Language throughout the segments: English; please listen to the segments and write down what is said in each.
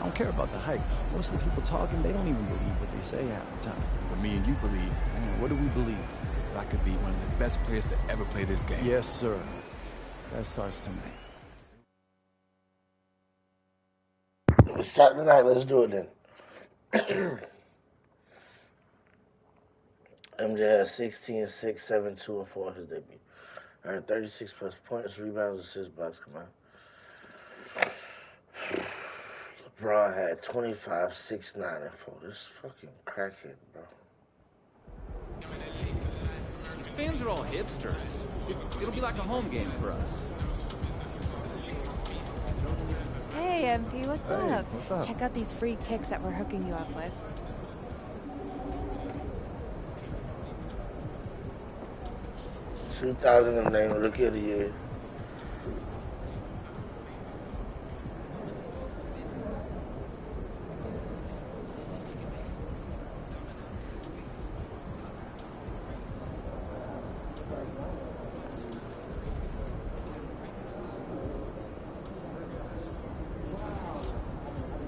I don't care about the hype. Most of the people talking, they don't even believe what they say half the time. But me and you believe. Man, what do we believe? That I could be one of the best players to ever play this game. Yes, sir. That starts tonight. Let's start tonight. Let's do it then. MJ has 16, 6, 7, 2, and 4 in his debut. Earned 36 plus points, rebounds, assists, blocks combined. LeBron had 25, 6, 9, and 4. This fucking crackhead, bro. These fans are all hipsters. It'll be like a home game for us. Hey, MP, what's up? What's up? Check out these free kicks that we're hooking you up with. 2,000 of them named Rookie of the Year.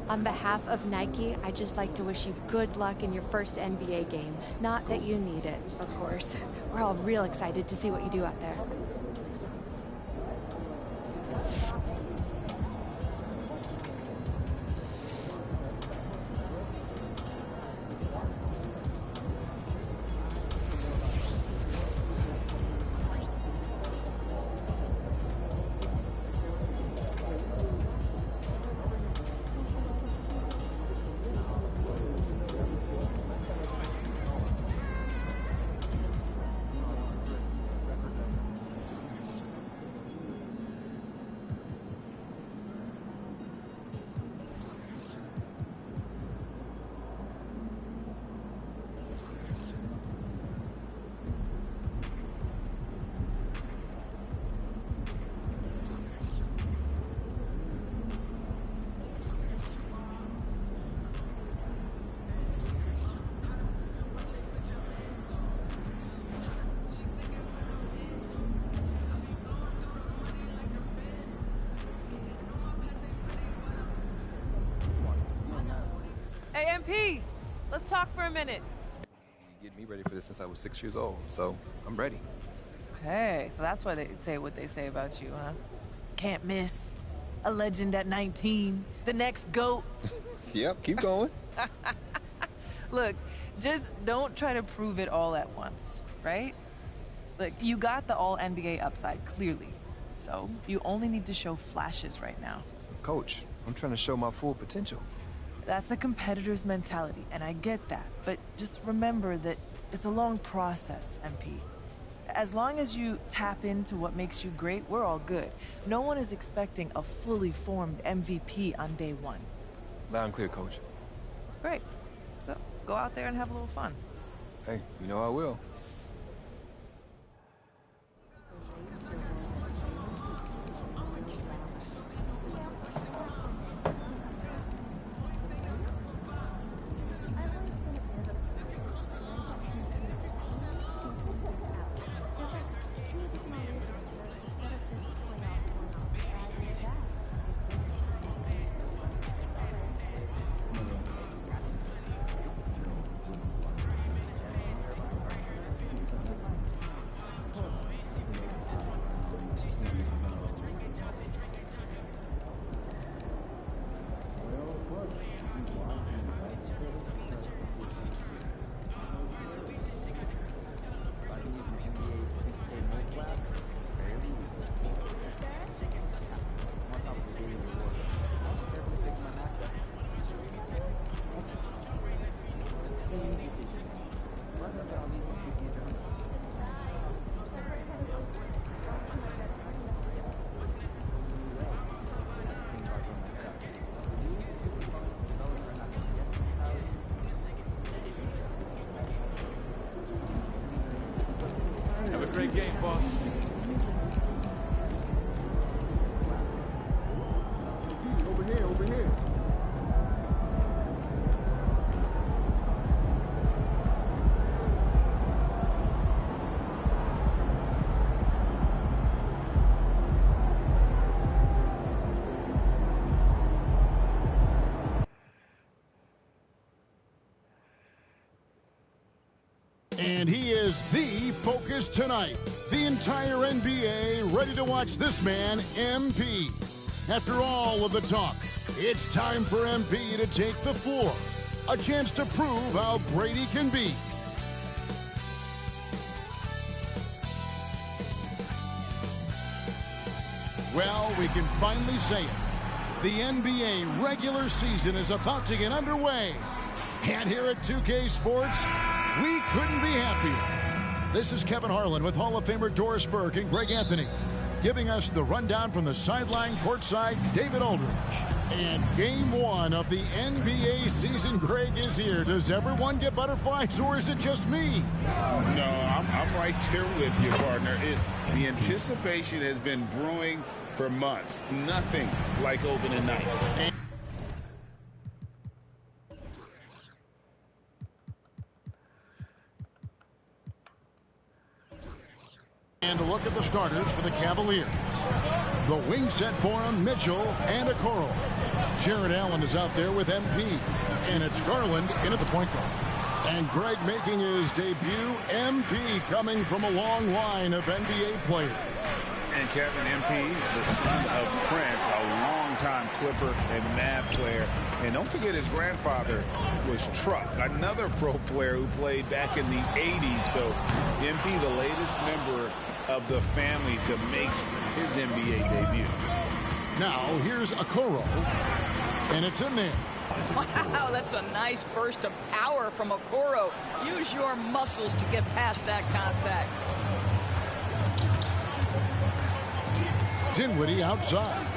On behalf of Nike, I'd just like to wish you good luck in your first NBA game. Not that you need it, of course. We're all real excited to see what you do out there. Hey, MP, let's talk for a minute. You get me ready for this since I was 6 years old, so I'm ready. Hey, so that's why they say what they say about you, huh? Can't miss. A legend at 19. The next GOAT. Yep, keep going. Look, just don't try to prove it all at once, right? Look, you got the all-NBA upside, clearly. So you only need to show flashes right now. Coach, I'm trying to show my full potential. That's the competitor's mentality, and I get that. But just remember that it's a long process, MP. As long as you tap into what makes you great, we're all good. No one is expecting a fully formed MVP on day one. Loud and clear, Coach. Great. So go out there and have a little fun. Hey, you know I will. Great game, boss. Over here, over here. And he is the focus tonight. The entire NBA ready to watch this man, MP. After all of the talk, it's time for MP to take the floor. A chance to prove how great he can be. Well, we can finally say it. The NBA regular season is about to get underway. And here at 2K Sports, we couldn't be happier. This is Kevin Harlan with Hall of Famer Doris Burke and Greg Anthony, giving us the rundown from the sideline courtside, David Aldridge. And game one of the NBA season, Greg, is here. Does everyone get butterflies, or is it just me? No, I'm right there with you, partner. The anticipation has been brewing for months. Nothing like opening night. And a look at the starters for the Cavaliers. The wing set for him, Mitchell and Okoro. Jared Allen is out there with MP. And it's Garland in at the point guard. And Greg making his debut, MP, coming from a long line of NBA players. And Kevin, MP, the son of Prince, a longtime Clipper and Mavs player. And don't forget his grandfather was Truck, another pro player who played back in the 80s. So MP, the latest member of the family to make his NBA debut. Now, here's Okoro. And it's in there. Wow, that's a nice burst of power from Okoro. Use your muscles to get past that contact. Dinwiddie outside.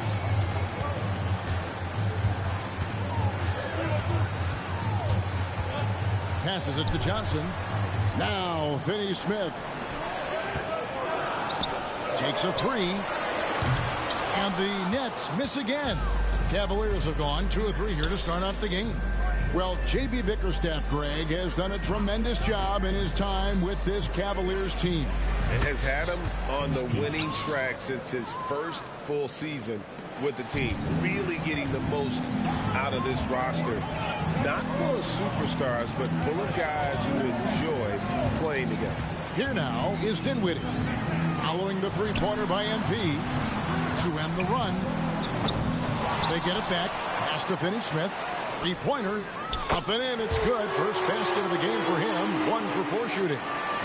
Passes it to Johnson. Now Finney-Smith takes a three. And the Nets miss again. Cavaliers have gone 2 of 3 here to start out the game. Well, J.B. Bickerstaff, Greg, has done a tremendous job in his time with this Cavaliers team. It has had him on the winning track since his first full season with the team. Really getting the most out of this roster. Not full of superstars, but full of guys who enjoy playing together. Here now is Dinwiddie. Following the three-pointer by MP to end the run. They get it back. Pass to Finney-Smith. Three-pointer. Up and in. It's good. First basket of the game for him. 1 for 4 shooting.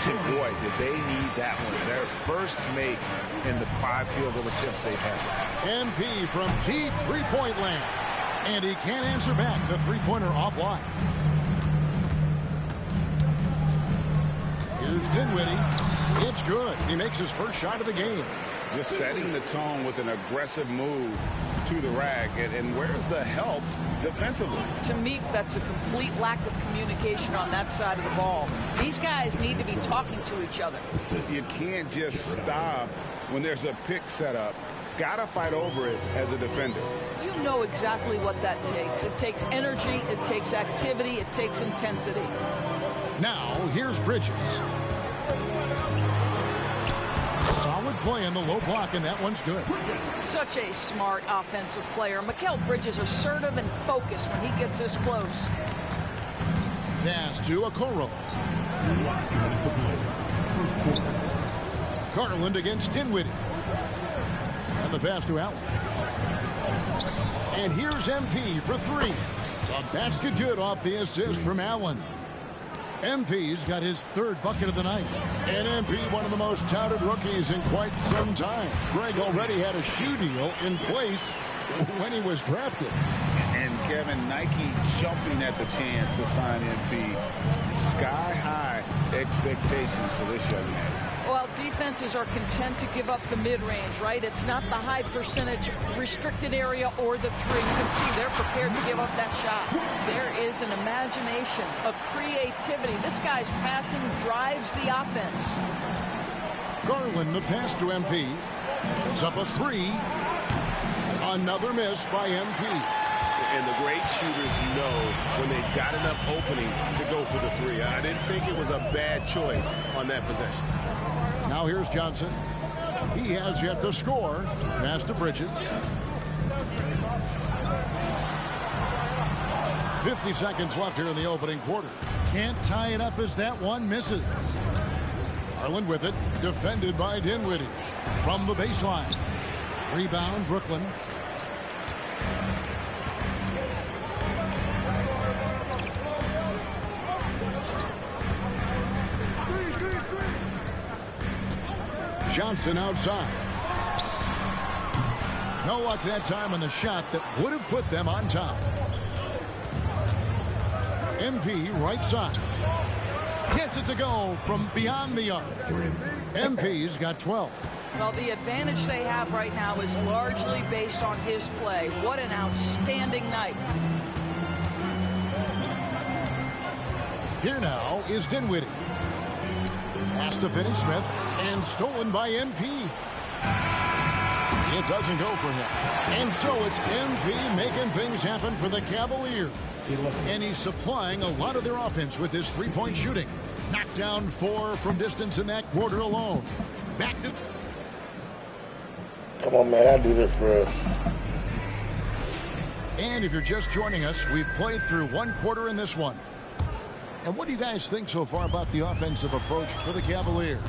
And boy, did they need that one. Their first make in the 5 field goal attempts they've had. MP from deep three-point land. And he can't answer back. The three-pointer offline. Here's Dinwiddie. It's good. He makes his first shot of the game. Just setting the tone with an aggressive move to the rack. And where's the help defensively? To me, that's a complete lack of communication on that side of the ball. These guys need to be talking to each other. You can't just stop when there's a pick set up. Gotta fight over it as a defender. You know exactly what that takes. It takes energy, it takes activity, it takes intensity. Now, here's Bridges. Solid play in the low block, and that one's good. Such a smart offensive player. Mikal Bridges assertive and focused when he gets this close. Pass to Okoro. Garland against Dinwiddie. And the pass to Allen. And here's MP for 3. A basket good off the assist from Allen. MP's got his 3rd bucket of the night. And MP, one of the most touted rookies in quite some time. Greg already had a shoe deal in place when he was drafted. And Kevin, Nike jumping at the chance to sign MP. Sky-high expectations for this young man. Well, defenses are content to give up the mid-range, right? It's not the high percentage restricted area or the 3. You can see they're prepared to give up that shot. There is an imagination, a creativity. This guy's passing drives the offense. Garland, the pass to MP. It's up a 3. Another miss by MP. And the great shooters know when they've got enough opening to go for the 3. I didn't think it was a bad choice on that possession. Now here's Johnson. He has yet to score. Pass to Bridges. 50 seconds left here in the opening quarter. Can't tie it up as that one misses. Garland with it, defended by Dinwiddie. From the baseline. Rebound, Brooklyn. Johnson outside. No luck that time on the shot that would have put them on top. MP right side. Gets it to go from beyond the arc. MP's got 12. Well, the advantage they have right now is largely based on his play. What an outstanding night. Here now is Dinwiddie. Pass to Finney-Smith and stolen by MP. It doesn't go for him. And so it's MP making things happen for the Cavaliers. And he's supplying a lot of their offense with his three-point shooting. Knocked down 4 from distance in that quarter alone. Back to... Come on, man. I do this for us. And if you're just joining us, we've played through one quarter in this one. And what do you guys think so far about the offensive approach for the Cavaliers?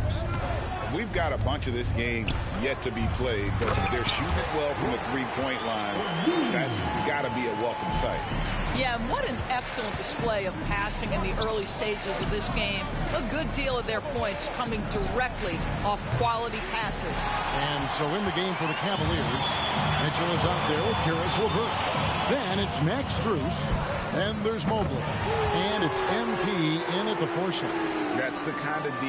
We've got a bunch of this game yet to be played, but they're shooting it well from the three-point line. That's got to be a welcome sight. Yeah, and what an excellent display of passing in the early stages of this game. A good deal of their points coming directly off quality passes. And so in the game for the Cavaliers, Mitchell is out there with Caris LeVert. Then it's Max Strus, and there's Mobley. And it's MP in at the 4 slot. That's the kind of D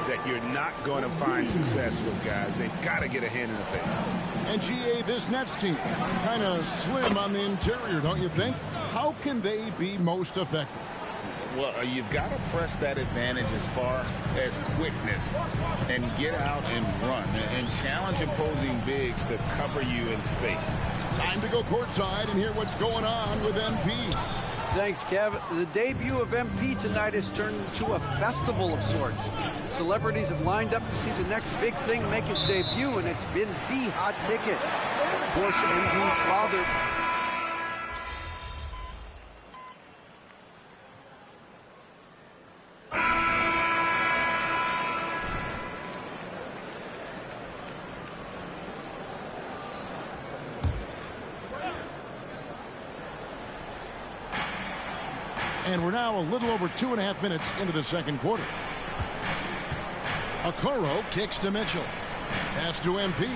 that you're not going to find success with, guys. They've got to get a hand in the face. And GA, this Nets team, kind of slim on the interior, don't you think? How can they be most effective? Well, you've got to press that advantage as far as quickness and get out and run and challenge opposing bigs to cover you in space. Time to go courtside and hear what's going on with MP. Thanks, Kev. The debut of MP tonight has turned into a festival of sorts. Celebrities have lined up to see the next big thing make its debut, and it's been the hot ticket. Of course, MP's father... And we're now a little over 2.5 minutes into the second quarter. Okoro kicks to Mitchell. Pass to MP.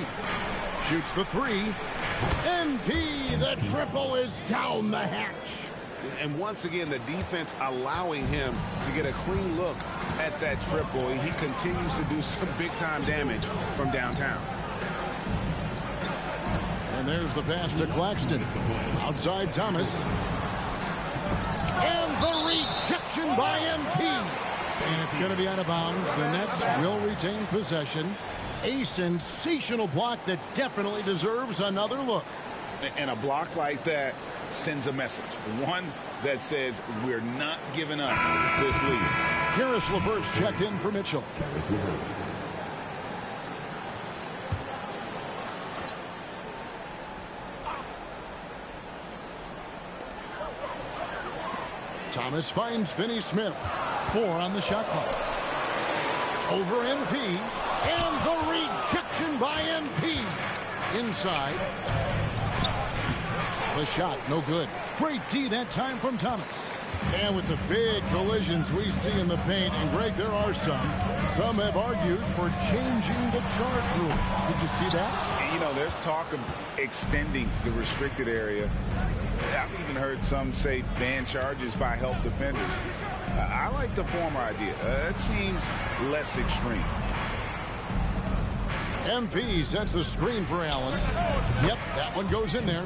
Shoots the 3. MP, the triple is down the hatch. And once again, the defense allowing him to get a clean look at that triple. He continues to do some big-time damage from downtown. And there's the pass to Claxton. Outside Thomas. And the rejection by MP. And it's going to be out of bounds. The Nets will retain possession. A sensational block that definitely deserves another look. And a block like that sends a message. One that says we're not giving up this lead. Caris LeVert's checked in for Mitchell. Thomas finds Finney-Smith. 4 on the shot clock. Over MP. And the rejection by MP. Inside. The shot, no good. Great D that time from Thomas. And with the big collisions we see in the paint, and Greg, there are some. Some have argued for changing the charge rule. Did you see that? And, you know, there's talk of extending the restricted area. I've even heard some say ban charges by help defenders. I like the former idea. It seems less extreme. MP sets the screen for Allen. Yep, that one goes in there.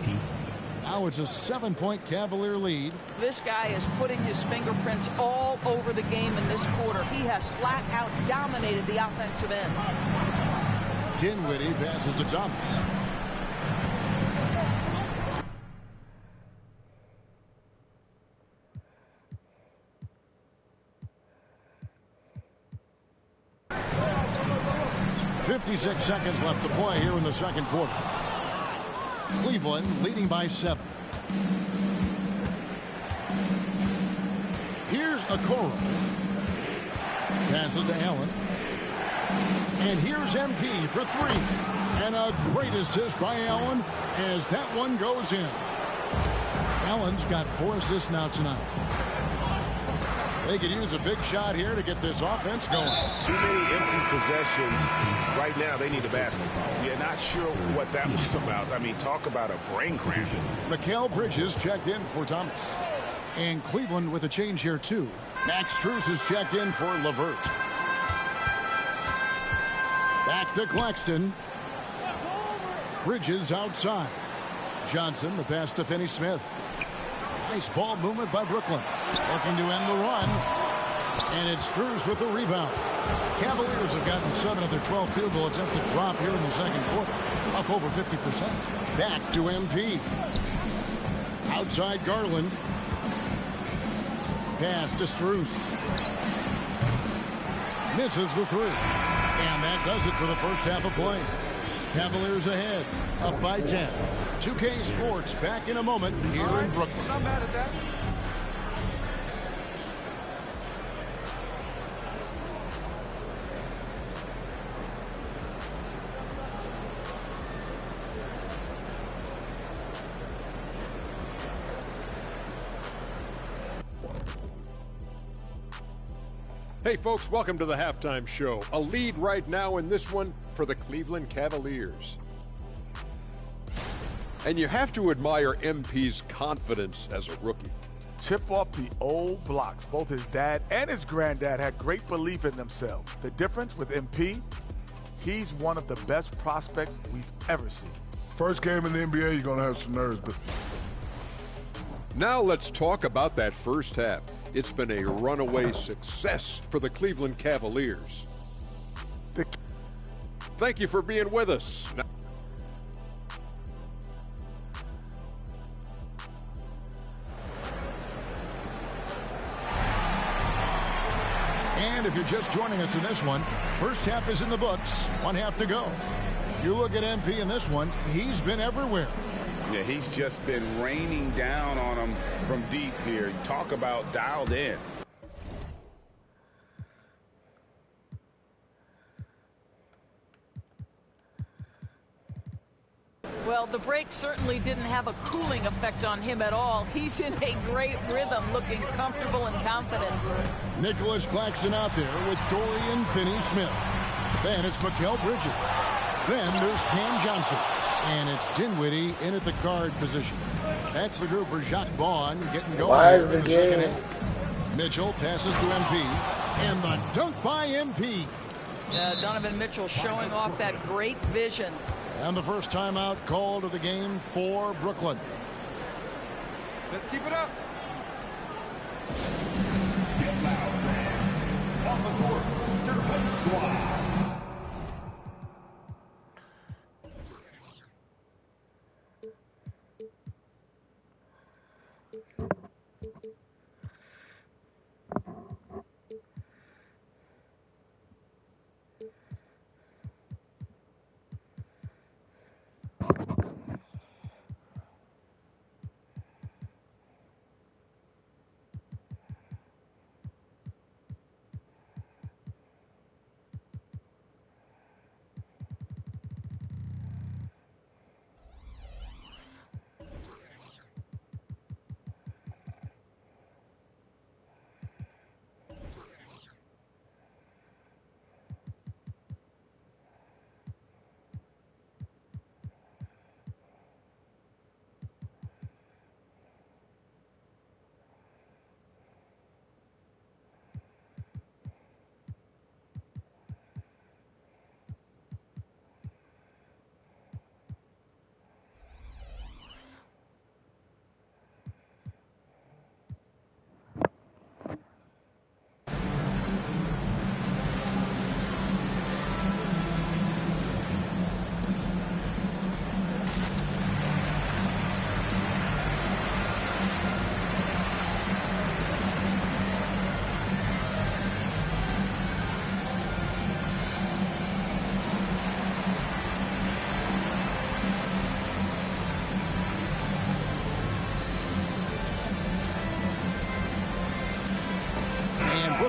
Now it's a 7-point Cavalier lead. This guy is putting his fingerprints all over the game in this quarter. He has flat out dominated the offensive end. Dinwiddie passes to Thomas. .56 seconds left to play here in the second quarter. Cleveland leading by 7. Here's Okoro. Passes to Allen. And here's MP for three. And a great assist by Allen as that one goes in. Allen's got 4 assists now tonight. They could use a big shot here to get this offense going. Too many empty possessions. Right now, they need a basket. Yeah, not sure what that was about. I mean, talk about a brain cramp. Mikal Bridges checked in for Thomas. And Cleveland with a change here, too. Max Strus is checked in for LeVert. Back to Claxton. Bridges outside. Johnson, the pass to Finney-Smith. Nice ball movement by Brooklyn. Looking to end the run. And it's Strus with the rebound. Cavaliers have gotten 7 of their 12 field goal attempts to drop here in the second quarter. Up over 50%. Back to MP. Outside Garland. Pass to Strus. Misses the 3. And that does it for the first half of play. Cavaliers ahead, up by 10. 2K Sports back in a moment here in Brooklyn. I'm not mad at that. Hey folks, welcome to the halftime show. A lead right now in this one for the Cleveland Cavaliers. And you have to admire MP's confidence as a rookie. Chip off the old blocks. Both his dad and his granddad had great belief in themselves. The difference with MP, he's one of the best prospects we've ever seen. First game in the NBA, you're going to have some nerves, but now let's talk about that first half. It's been a runaway success for the Cleveland Cavaliers. Thank you for being with us. And if you're just joining us in this one, first half is in the books. 1 half to go. You look at MP in this one, he's been everywhere. Yeah, he's just been raining down on him from deep here. Talk about dialed in. Well, the break certainly didn't have a cooling effect on him at all. He's in a great rhythm, looking comfortable and confident. Nicholas Claxton out there with Dorian Finney-Smith. Then it's Mikal Bridges. Then there's Cam Johnson. And it's Dinwiddie in at the guard position. That's the group for Jacques Vaughn getting going here in the second half. Mitchell passes to MP. And the dunk by MP. Donovan Mitchell showing off that great vision. And the first timeout called of the game for Brooklyn. Let's keep it up. Get loud, fans. On the court, your home squad.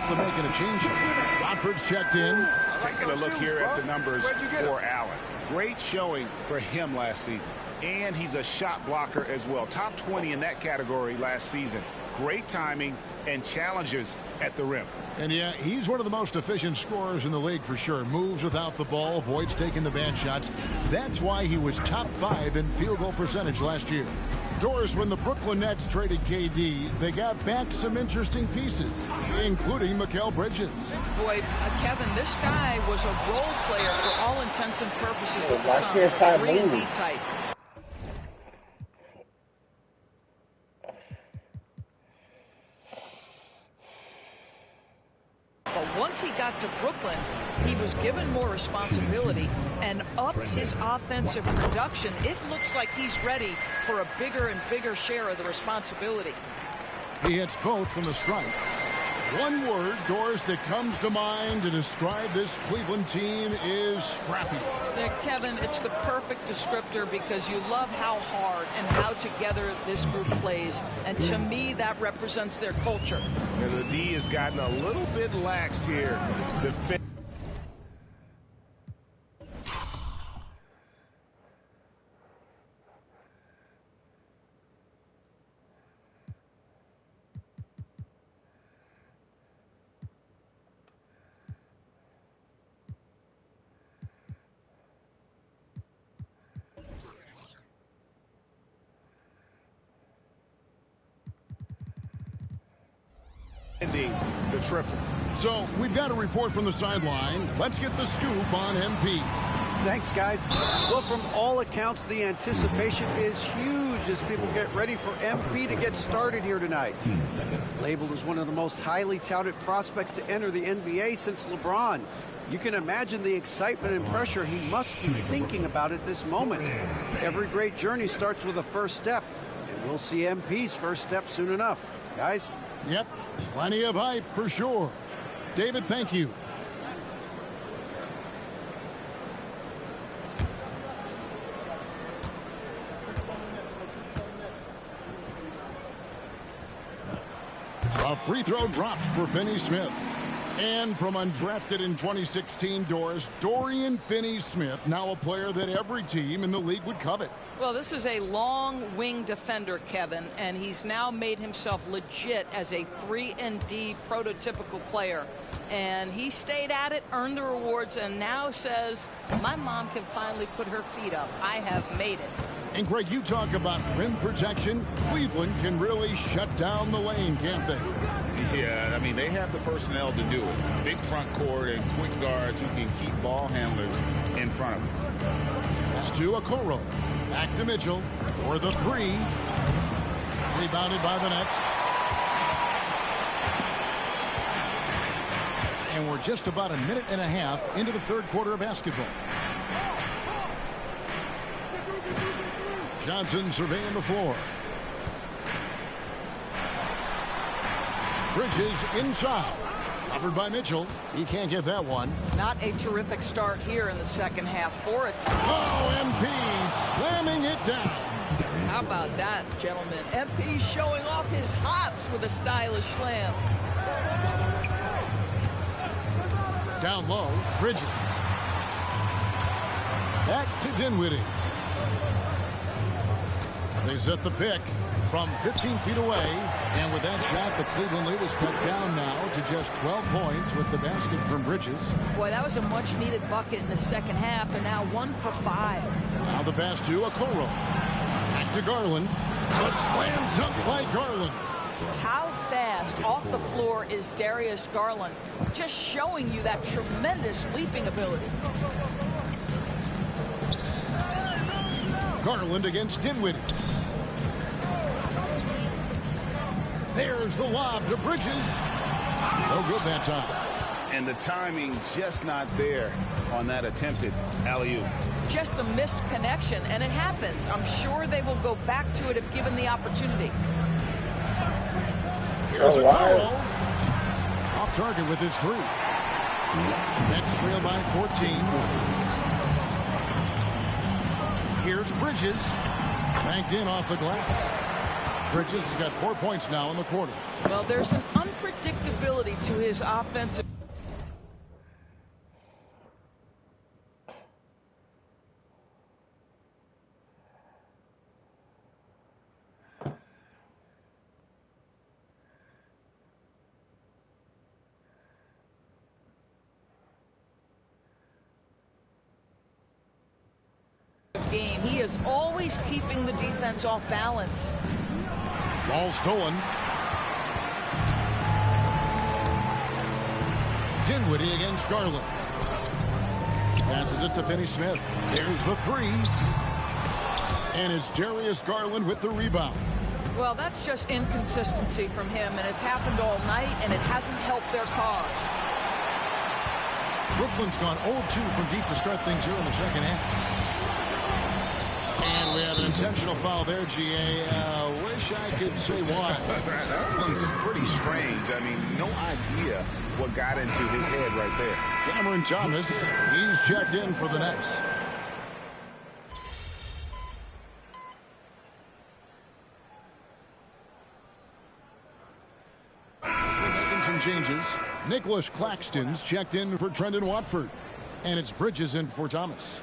Clifton making a change. Rodford's checked in. Taking a look here at the numbers for Allen. Great showing for him last season. And he's a shot blocker as well. Top 20 in that category last season. Great timing and challenges at the rim. And yeah, he's one of the most efficient scorers in the league for sure. Moves without the ball, avoids taking the bad shots. That's why he was top 5 in field goal percentage last year. Doris, when the Brooklyn Nets traded KD, they got back some interesting pieces, including Mikal Bridges. Boy, Kevin, this guy was a role player for all intents and purposes with the Suns. 3-and-D type. But once he got to Brooklyn, he was given more responsibility and upped his offensive production. It looks like he's ready for a bigger and bigger share of the responsibility. He hits both from the stripe. One word, Doris, that comes to mind to describe this Cleveland team is scrappy. Kevin, it's the perfect descriptor because you love how hard and how together this group plays. And to me, that represents their culture. And the D has gotten a little bit laxed here. The triple. So we've got a report from the sideline. Let's get the scoop on MP. Thanks, guys. Well, from all accounts, the anticipation is huge as people get ready for MP to get started here tonight. Labeled as one of the most highly touted prospects to enter the NBA since LeBron. You can imagine the excitement and pressure he must be thinking about at this moment. Every great journey starts with a first step, and we'll see MP's first step soon enough. Guys? Yep, plenty of hype for sure. David, thank you. A free throw drops for Finney-Smith. And from undrafted in 2016, Doris, Dorian Finney-Smith, now a player that every team in the league would covet. Well, this is a long wing defender, Kevin, and he's now made himself legit as a 3-and-D prototypical player. And he stayed at it, earned the rewards, and now says, my mom can finally put her feet up. I have made it. And Greg, you talk about rim protection. Cleveland can really shut down the lane, can't they? Yeah, I mean, they have the personnel to do it. Big front court and quick guards who can keep ball handlers in front of them. Pass to Okoro. Back to Mitchell for the three. Rebounded by the Nets. And we're just about a minute and a half into the third quarter of basketball. Johnson surveying the floor. Bridges inside. Covered by Mitchell. He can't get that one. Not a terrific start here in the second half for it. Oh, MP slamming it down. How about that, gentlemen? MP showing off his hops with a stylish slam. Down low, Bridges. Back to Dinwiddie. They set the pick from 15 feet away. And with that shot, the Cleveland lead is cut down now to just 12 points with the basket from Bridges. Boy, that was a much-needed bucket in the second half, and now 1 for 5. Now the pass to Okoro. Back to Garland. A slam dunk by Garland. How fast off the floor is Darius Garland? Just showing you that tremendous leaping ability. Garland against Dinwiddie. There's the lob to Bridges. No good that time. And the timing just not there on that attempted alley-oop. Just a missed connection, and it happens. I'm sure they will go back to it if given the opportunity. Here's a foul. Off target with his three. Nets trail by 14. Here's Bridges. Banked in off the glass. Bridges has got 4 points now in the quarter. Well, there's an unpredictability to his offensive. Game. He is always keeping the defense off balance. Ball stolen. Dinwiddie against Garland. Passes it to Finney-Smith. There's the three. And it's Darius Garland with the rebound. Well, that's just inconsistency from him, and it's happened all night, and it hasn't helped their cause. Brooklyn's gone 0-2 from deep to start things here in the second half. And we have an intentional foul there, GA. Wish I could say why. That one's pretty strange. I mean, no idea what got into his head right there. Cameron Thomas, he's checked in for the Nets. Making some changes. Nicholas Claxton's checked in for Trendon Watford. And it's Bridges in for Thomas.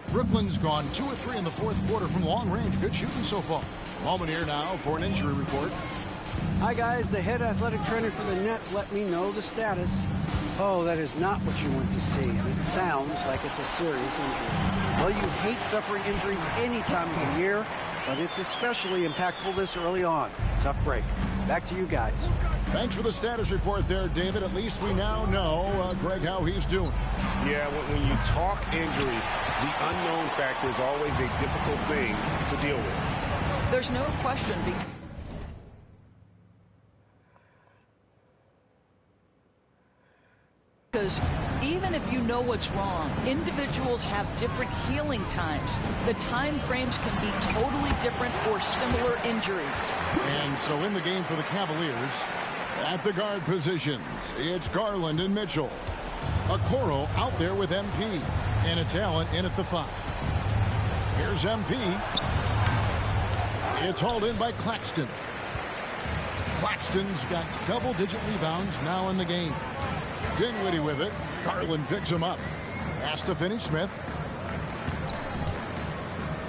Brooklyn's gone 2 of 3 in the fourth quarter from long range. Good shooting so far. Moment here now for an injury report. Hi, guys. The head athletic trainer for the Nets let me know the status. Oh, that is not what you want to see. It sounds like it's a serious injury. Well, you hate suffering injuries any time of the year, but it's especially impactful this early on. Tough break. Back to you guys. Thanks for the status report there, David. At least we now know, Greg, how he's doing. Yeah, when you talk injury, the unknown factor is always a difficult thing to deal with. There's no question because even if you know what's wrong, individuals have different healing times. The time frames can be totally different for similar injuries. And so in the game for the Cavaliers, at the guard positions, it's Garland and Mitchell. Okoro out there with MP. And it's Allen in at the 5. Here's MP. It's hauled in by Claxton. Claxton's got double-digit rebounds now in the game. Dinwiddie with it. Garland picks him up. Pass to Finney-Smith.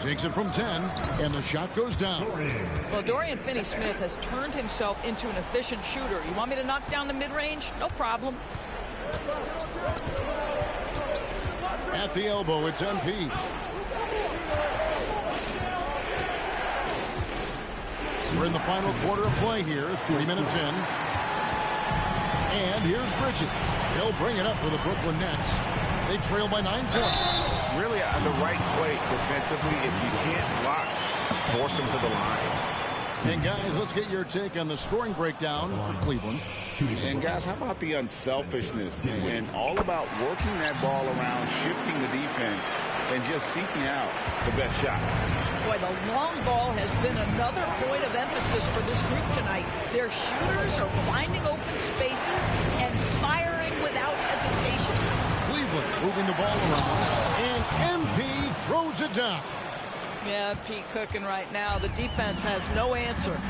Takes it from 10, and the shot goes down. Well, Dorian Finney-Smith has turned himself into an efficient shooter. You want me to knock down the mid-range? No problem. At the elbow, it's MP. We're in the final quarter of play here, 3 minutes in. And here's Bridges. He'll bring it up for the Brooklyn Nets. They trail by 9 points. Really, the right play defensively. If you can't block, force them to the line. And guys, let's get your take on the scoring breakdown for Cleveland. And guys, how about the unselfishness and all about working that ball around, shifting the defense, and just seeking out the best shot. Boy, the long ball has been another point of emphasis for this group tonight. Their shooters are finding open spaces and firing without hesitation. Cleveland moving the ball around, and MP throws it down. Yeah, Pete cooking right now. The defense has no answer.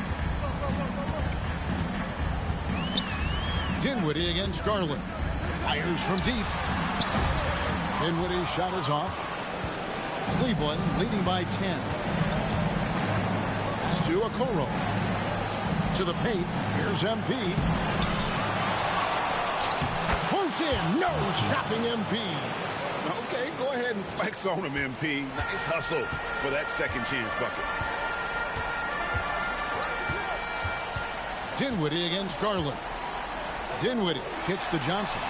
Dinwiddie against Garland. Fires from deep. Dinwiddie's shot is off. Cleveland leading by 10. Pass to Okoro. To the paint. Here's MP. Close in. No stopping MP. Okay, go ahead and flex on him, MP. Nice hustle for that second chance bucket. Dinwiddie against Garland. Dinwiddie kicks to Johnson.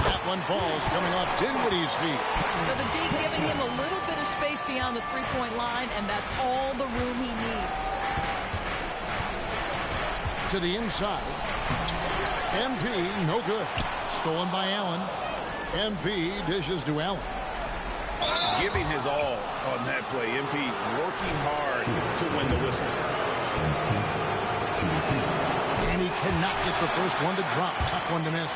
That one falls coming off Dinwiddie's feet. Now the D giving him a little bit of space beyond the three-point line, and that's all the room he needs. To the inside. MP, no good. Stolen by Allen. MP dishes to Allen. Giving his all on that play. MP working hard to win the whistle. And he cannot get the first one to drop. Tough one to miss.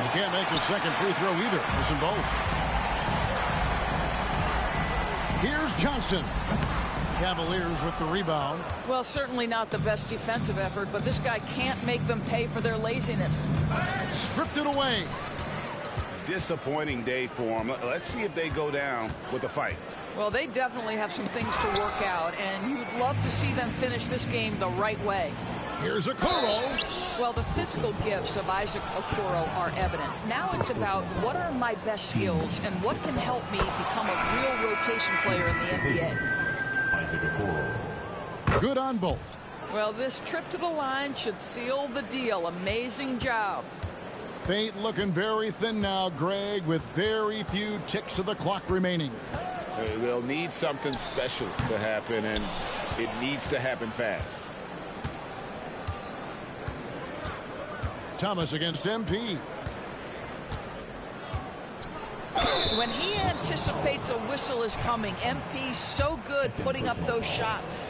He can't make the second free throw either. Missing both. Here's Johnson. Cavaliers with the rebound. Well, certainly not the best defensive effort, but this guy can't make them pay for their laziness. Stripped it away. Disappointing day for them. Let's see if they go down with a fight. Well, they definitely have some things to work out, and you'd love to see them finish this game the right way. Here's Okoro. Well, the physical gifts of Isaac Okoro are evident. Now it's about what are my best skills and what can help me become a real rotation player in the NBA. Isaac Okoro. Good on both. Well, this trip to the line should seal the deal. Amazing job. Fate looking very thin now, Greg, with very few ticks of the clock remaining. They'll need something special to happen, and it needs to happen fast. Thomas against MP. When he anticipates a whistle is coming, MP's so good putting up those shots.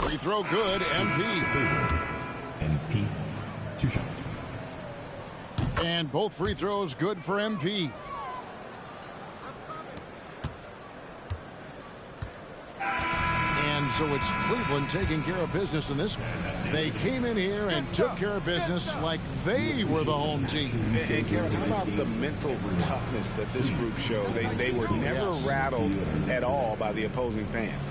Free throw good, MP. MP, 2 shots. And both free throws good for MP. And so it's Cleveland taking care of business in this one. They came in here and took care of business like they were the home team. And Karen, how about the mental toughness that this group showed? They were never rattled at all by the opposing fans.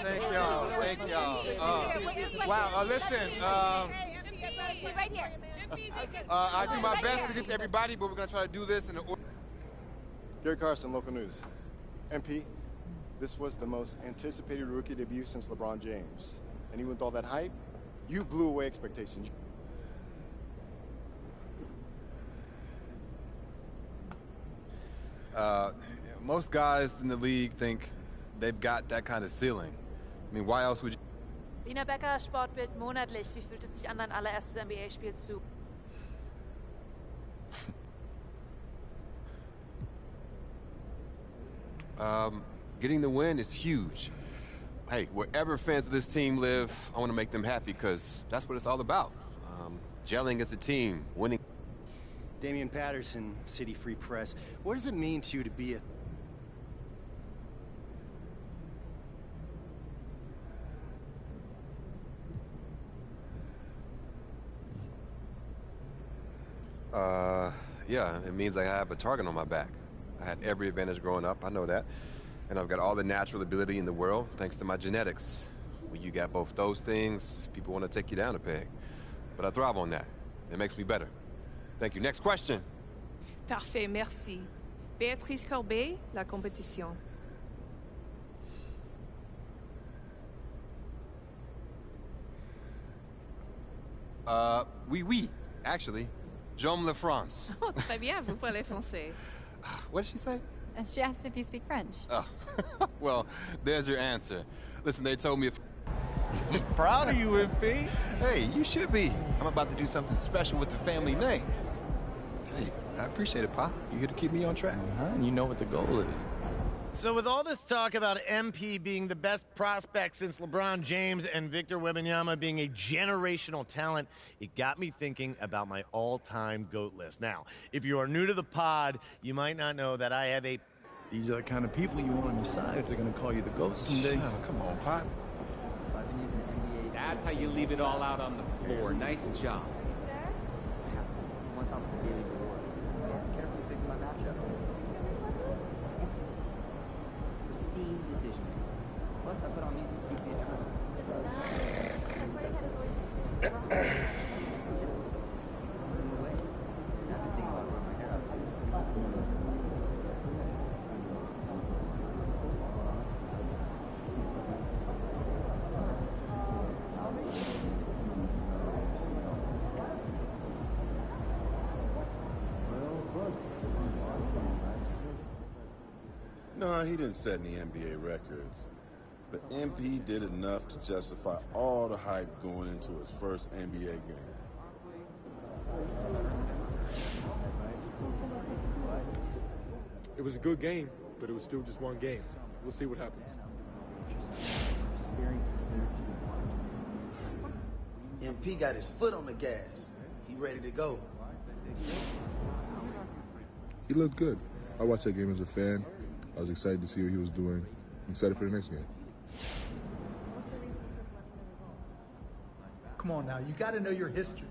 Thank y'all. Thank y'all. Wow. Listen. Right here. I do my best to get to everybody, but we're gonna try to do this in the order. Gary Carson, local news. MP, this was the most anticipated rookie debut since LeBron James. And even with all that hype, you blew away expectations. Most guys in the league think they've got that kind of ceiling. I mean, why else would you? Lina Becker, Sportbild monatlich. Wie fühlt es sich an, dein allererstes NBA-Spiel zu? Getting the win is huge. Hey, wherever fans of this team live, I want to make them happy because that's what it's all about. Gelling as a team, winning. Damian Patterson, City Free Press. What does it mean to you to be yeah, it means I have a target on my back. I had every advantage growing up, I know that. And I've got all the natural ability in the world, thanks to my genetics. When you got both those things, people want to take you down a peg. But I thrive on that. It makes me better. Thank you. Next question. Parfait, merci. Béatrice Corbeil, La Compétition. Oui, actually. J'aime la France. Oh, très bien, vous parlez français. What did she say? She asked if you speak French. Oh, well, there's your answer. Listen, they told me if... Proud of you, MP. Hey, you should be. I'm about to do something special with the family name. Hey, I appreciate it, Pop. You're here to keep me on track. And you know what the goal is. So with all this talk about MP being the best prospect since LeBron James and Victor Wembanyama being a generational talent, it got me thinking about my all-time GOAT list. Now, if you are new to the pod, you might not know that I have a... These are the kind of people you want on your side if they're going to call you the GOAT someday. Oh, come on, Pop. That's how you leave it all out on the floor. Nice job. No, he didn't set any NBA records. But MP did enough to justify all the hype going into his first NBA game. It was a good game, but it was still just one game. We'll see what happens. MP got his foot on the gas. He ready to go. He looked good. I watched that game as a fan. I was excited to see what he was doing. I'm excited for the next game. Come on now, you got to know your history.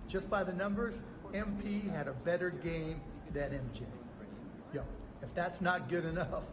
Just by the numbers, MP had a better game than MJ. Yo, if that's not good enough.